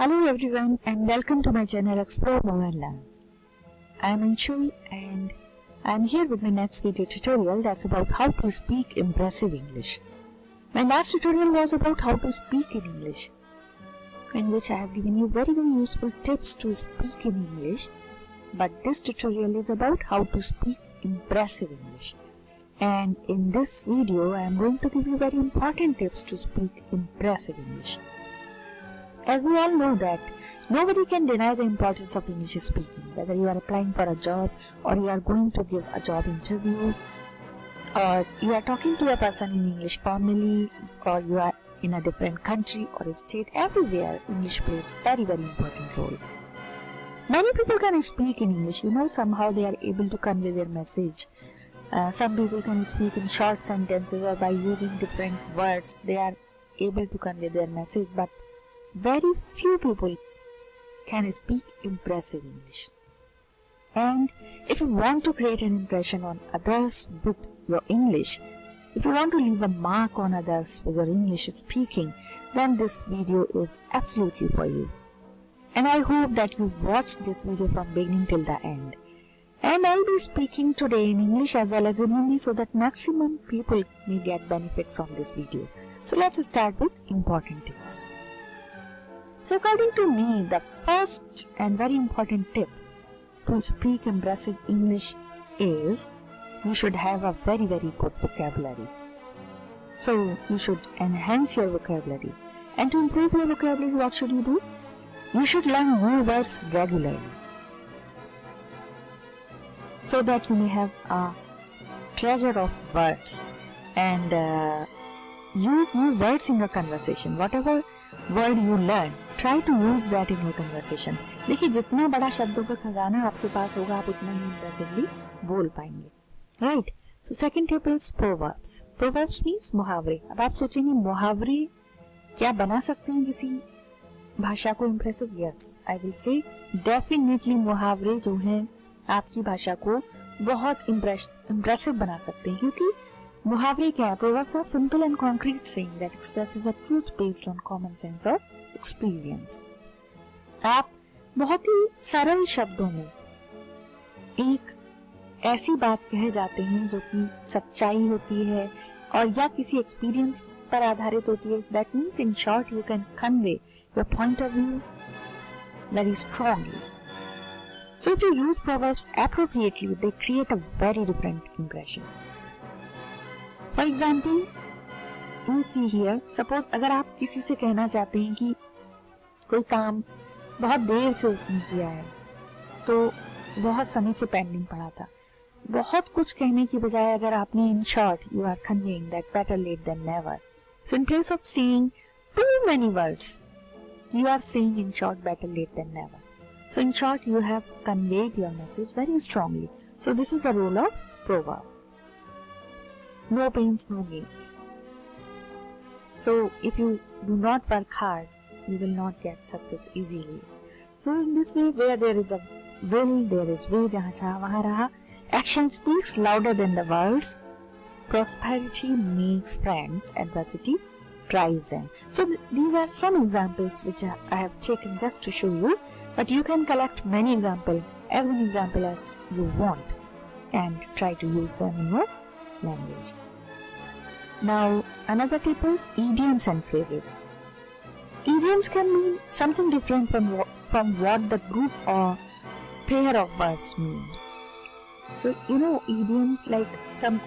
Hello everyone and welcome to my channel Explore More and Learn. I am English and I am here with my next video tutorial that's about how to speak impressive English. My last tutorial was about how to speak in English, in which I have given you very useful tips to speak in English, but this tutorial is about how to speak impressive English. And in this video I am going to give you very important tips to speak impressive English. As we all know that nobody can deny the importance of English speaking, whether you are applying for a job or you are going to give a job interview or you are talking to a person in English formally or you are in a different country or a state. Everywhere English plays a very important role. Many people can speak in English, somehow they are able to convey their message. Some people can speak in short sentences or by using different words they are able to convey their message, but very few people can speak impressive English. And if you want to create an impression on others with your English, if you want to leave a mark on others with your English speaking, then this video is absolutely for you. And I hope that you watch this video from beginning till the end. And I'll be speaking today in English as well as in Hindi so that maximum people may get benefit from this video. So let's start with important tips. So according to me, the first and very important tip to speak impressive English is you should have a very good vocabulary. So you should enhance your vocabulary. And to improve your vocabulary, what should you do? You should learn new words regularly, so that you may have a treasure of words and use new words in your conversation. Whatever word you learn, try to use that in your conversation. देखिए जितना बड़ा शब्दों का खजाना आपके पास होगा आप उतना ही impressively बोल पाएंगे. Right? So second tip is proverbs. Proverbs means मुहावरे. अब आप सोचेंगे मुहावरे क्या बना सकते हैं किसी भाषा को impressive? Yes, I will say definitely मुहावरे जो हैं आपकी भाषा को बहुत impressive बना सकते हैं, क्योंकि मुहावरे क्या है? Proverbs are simple and concrete saying that expresses a truth based on common sense or experience. आप बहुत ही सरल शब्दों में एक ऐसी बात कह जाते हैं जो कि सच्चाई होती है और या किसी एक्सपीरियंस पर आधारित होती है. That means in short you can convey your point of view very strongly. So if you use proverbs appropriately, they create a very different impression. For example, you see here, suppose अगर आप किसी से कहना चाहते हैं कि कोई काम बहुत देर से उसने किया है, तो बहुत समय से पेंडिंग पड़ा था, बहुत कुछ कहने की बजाय अगर आपने in short you are conveying that better late than never. So in place of saying too many words, you are saying in short better late than never. So in short you have conveyed your message very strongly. So this is the role of proverb. No pains, no gains. So if you do not work hard, you will not get success easily. So in this way, where there is a will, there is way. Jahan chaha wahan raha. Action speaks louder than the words. Prosperity makes friends. Adversity tries them. So these are some examples which I have taken just to show you. But you can collect many examples, as many examples as you want, and try to use them in your language. Now another tip is idioms and phrases. Idioms can mean something different from what the group or pair of words mean. So idioms, like some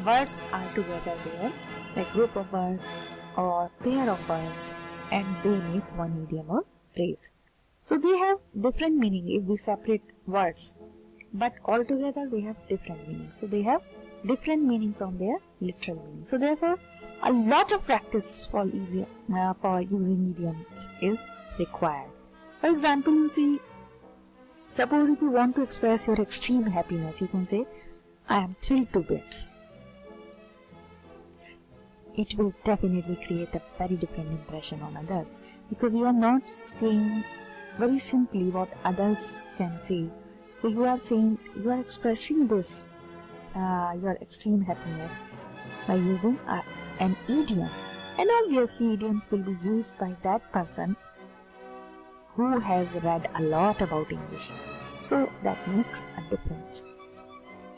words are together there, like group of words or pair of words, and they make one idiom or phrase. So they have different meaning if we separate words, but altogether they have different meaning. So they have different meaning from their literal meaning. So therefore, a lot of practice for using idioms is required. For example, you see, suppose if you want to express your extreme happiness, you can say, I am thrilled to bits. It will definitely create a very different impression on others, because you are not saying very simply what others can say. So you are saying, you are expressing this your extreme happiness by using an idiom, and obviously idioms will be used by that person who has read a lot about English. So that makes a difference.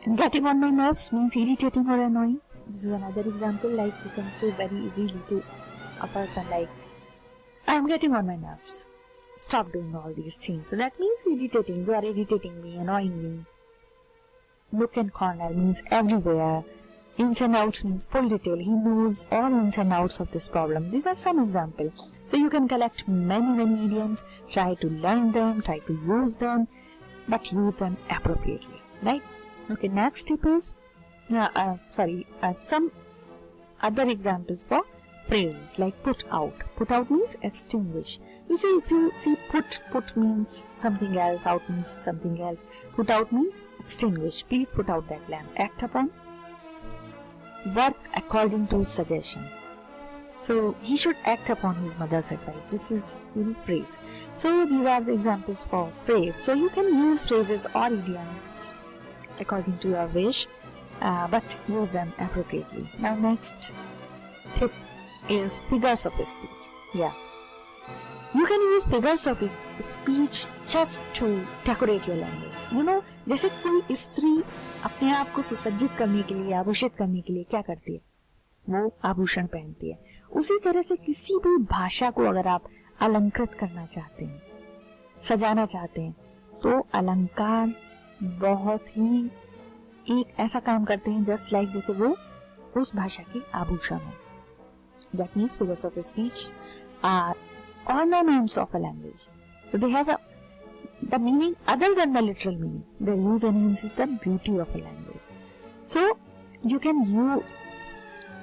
And getting on my nerves means irritating or annoying. This is another example, like you can say very easily to a person like, I'm getting on my nerves. Stop doing all these things. So that means irritating. You are irritating me, annoying me. Nook and corner means everywhere. Ins and outs means full detail. He knows all ins and outs of this problem. These are some examples. So you can collect many idioms, try to learn them, try to use them, but use them appropriately, right? Okay, next tip is, some other examples for phrases like put out. Put out means extinguish. You see, if you see put means something else, out means something else. Put out means extinguish. Please put out that lamp. Act upon. Work according to suggestion. So he should act upon his mother's advice. This is phrase. So these are the examples for phrase. So you can use phrases or idioms according to your wish, but use them appropriately. Now next tip is figures of speech. Yeah, you can use figures of speech just to decorate your language. जैसे कोई स्त्री अपने आप को सुसज्जित करने के लिए, आभूषित करने के लिए क्या करती है, वो आभूषण पहनती है। उसी तरह से किसी भी भाषा को अगर आप अलंकृत करना चाहते हैं, सजाना चाहते हैं, तो अलंकार बहुत ही एक ऐसा काम करते हैं जस्ट लाइक जैसे वो उस भाषा के आभूषण हो। That means figures of speech are ornaments of a language. So they have the meaning other than the literal meaning. Their use enhances the beauty of a language. So you can use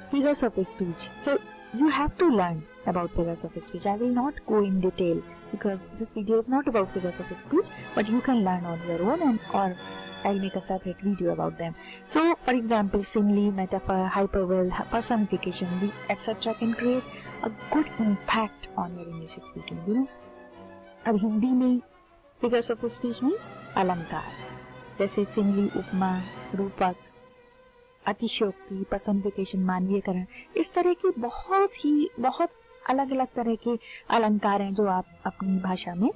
figures of speech. So you have to learn about figures of speech. I will not go in detail because this video is not about figures of speech, but you can learn on your own, or I'll make a separate video about them. So for example, simile, metaphor, hyperbole, personification, etc. can create a good impact on your English speaking. अब हिंदी में figures of speech means अलंकार, जैसे simile, उपमा, रूपक, अतिशयोक्ति, personification, मानवीयकरण, इस तरह के बहुत अलग अलग तरह के अलंकार हैं जो आप अपनी भाषा में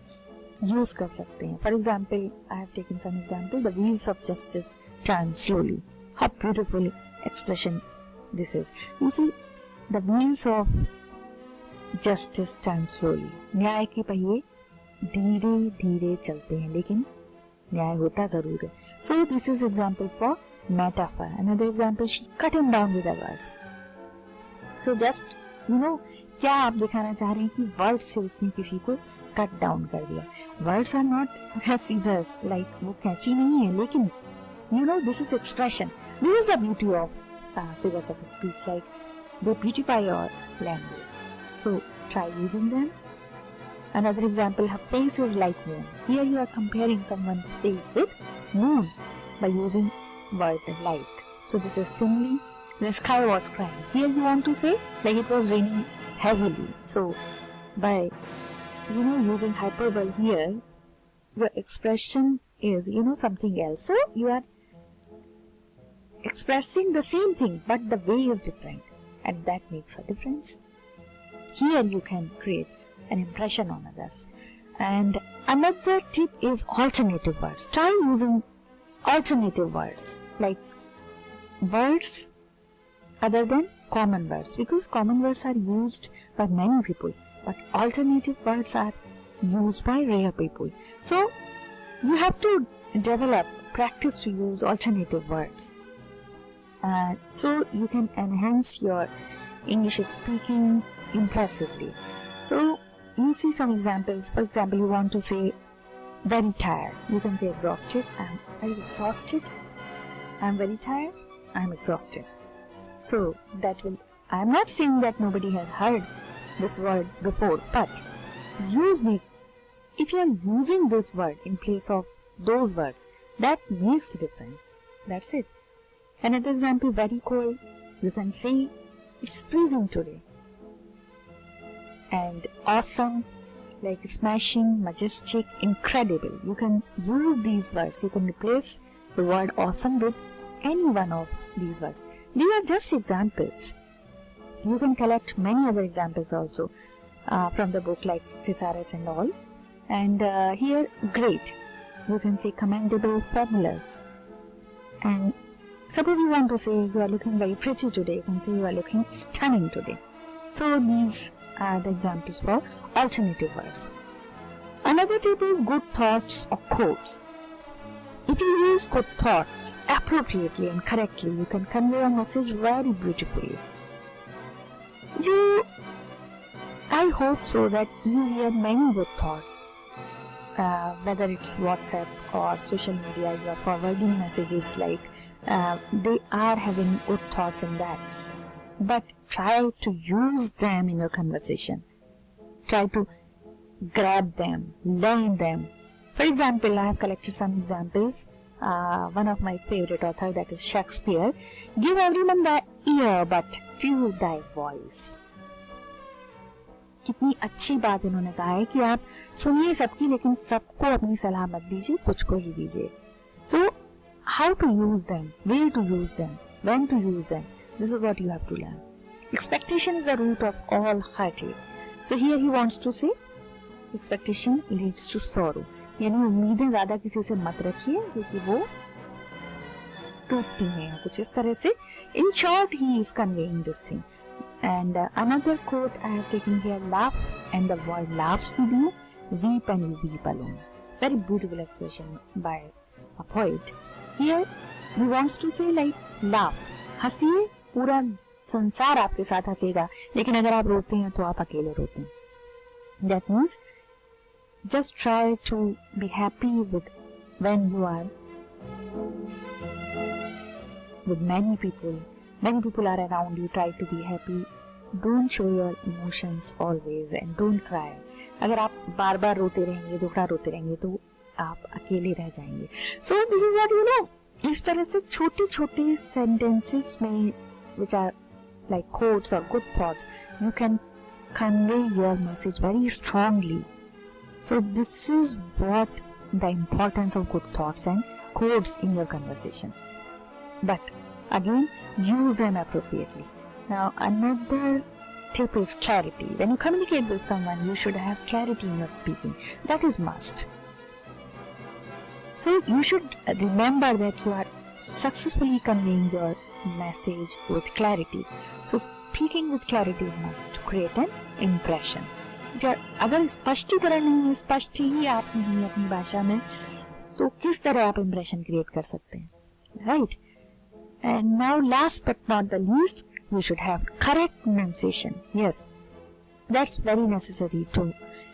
यूज कर सकते हैं. For example, I have taken some example. The wheels of justice turn slowly. How beautiful expression this is. You see, the wheels of justice turn slowly. न्याय के पहिए धीरे धीरे चलते हैं लेकिन न्याय होता जरूर है. So this is example for metaphor. Another example, she cut him down with her words. So just क्या आप दिखाना चाह रहे हैं कि वर्ड से उसने किसी को कट डाउन कर दिया. Words are not scissors, like वो कैची नहीं है, लेकिन this is expression. This is the beauty of figures of speech, like they beautify your language. So try using them. Another example, her face is like moon. Here you are comparing someone's face with moon by using words like. So this is simile. The sky was crying. Here you want to say like it was raining heavily. So by using hyperbole here, your expression is something else. So you are expressing the same thing, but the way is different, and that makes a difference. Here you can create an impression on others. And another tip is alternative words. Try using alternative words, like words other than common words, because common words are used by many people, but alternative words are used by rare people. So you have to practice to use alternative words, so you can enhance your English speaking impressively. So you see some examples. For example, you want to say very tired. You can say exhausted. I'm very exhausted. I'm very tired. I'm exhausted. So that will, I'm not saying that nobody has heard this word before, but if you are using this word in place of those words, that makes the difference. That's it. Another example, very cold. You can say it's freezing today. And awesome, like smashing, majestic, incredible. You can use these words. You can replace the word awesome with any one of these words. These are just examples. You can collect many other examples also from the book like Thesaurus and all. And here, great, you can say commendable, fabulous. And suppose you want to say you are looking very pretty today, you can say you are looking stunning today. So these are the examples for alternative verbs. Another tip is good thoughts or quotes. If you use good thoughts appropriately and correctly, you can convey a message very beautifully. I hope so that you hear many good thoughts, whether it's WhatsApp or social media, you are forwarding messages like they are having good thoughts in that. But try to use them in your conversation. Try to grab them, learn them. For example, I have collected some examples. One of my favorite author, that is Shakespeare, give everyone thy ear but few thy voice. कितनी अच्छी बात इन्होंने कहा है कि आप सुनिए सबकी, लेकिन सबको अपनी सलाह मत दीजिए, कुछ को ही दीजिए. So, how to use them, where to use them, when to use them, this is what you have to learn. Expectation is the root of all heartache. So here he wants to say, expectation leads to sorrow. यानी उम्मीदें ज्यादा किसी से मत रखिए क्योंकि वो टूटती हैं कुछ इस तरह से. In short, he is conveying this thing. And another quote I have taken here, laugh and the world laughs with you, weep and you weep alone. Very beautiful expression by a poet. Here he wants to say like laugh, हंसिए, पूरा संसार आपके साथ हंसेगा, लेकिन अगर आप रोते हैं तो आप अकेले रोते हैं. That means just try to be happy with when you are with many people. Many people are around you. Try to be happy. Don't show your emotions always and don't cry. अगर आप बार बार रोते रहेंगे, दुखड़ा रोते रहेंगे तो आप अकेले रह जाएंगे. So this is what you know. इस तरह से छोटे छोटे sentences में which are like quotes or good thoughts, you can convey your message very strongly. So this is what the importance of good thoughts and quotes in your conversation. But again, use them appropriately. Now another tip is clarity. When you communicate with someone, you should have clarity in your speaking. That is must. So you should remember that you are successfully conveying your message with clarity. So speaking with clarity is must to create an impression. अगर स्पष्टीकरण नहीं है, स्पष्ट ही आप नहीं अपनी भाषा में, तो किस तरह आप impression create कर सकते हैं, right? And now last but not the least, you should have correct pronunciation. Yes, that's very necessary to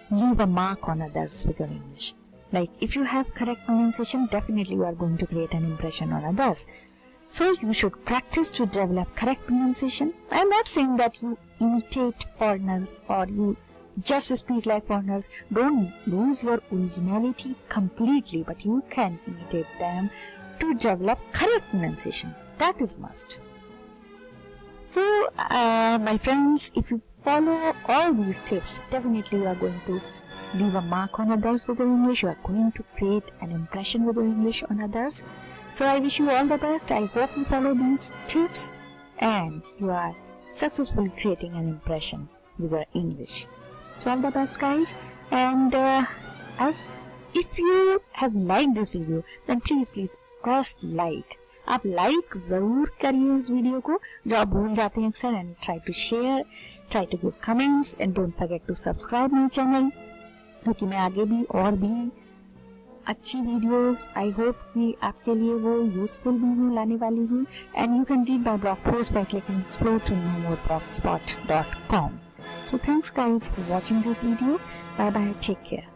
leave a mark on others with your English. Like if you have correct pronunciation, definitely you are going to create an impression on others. So you should practice to develop correct pronunciation. I am not saying that you imitate foreigners or you just speak like foreigners. Don't lose your originality completely, but you can imitate them to develop correct pronunciation. That is must. So, my friends, if you follow all these tips, definitely you are going to leave a mark on others with your English. You are going to create an impression with your English on others. So, I wish you all the best. I hope you follow these tips and you are successfully creating an impression with your English. So, all the best, guys. And if you have liked this video, then please press like. आप like जरूर करिए इस video को, जो आप भूल जाते हैं अक्सर, and try to share, try to give comments and don't forget to subscribe my channel, क्योंकि मैं आगे भी और भी अच्छी वीडियोस आई होप कि आपके लिए वो यूजफुल भी हूँ लाने वाली हूँ. And you can read my blog post by clicking explore to know more blogspot.com. So thanks guys for watching this video. Bye bye, take care.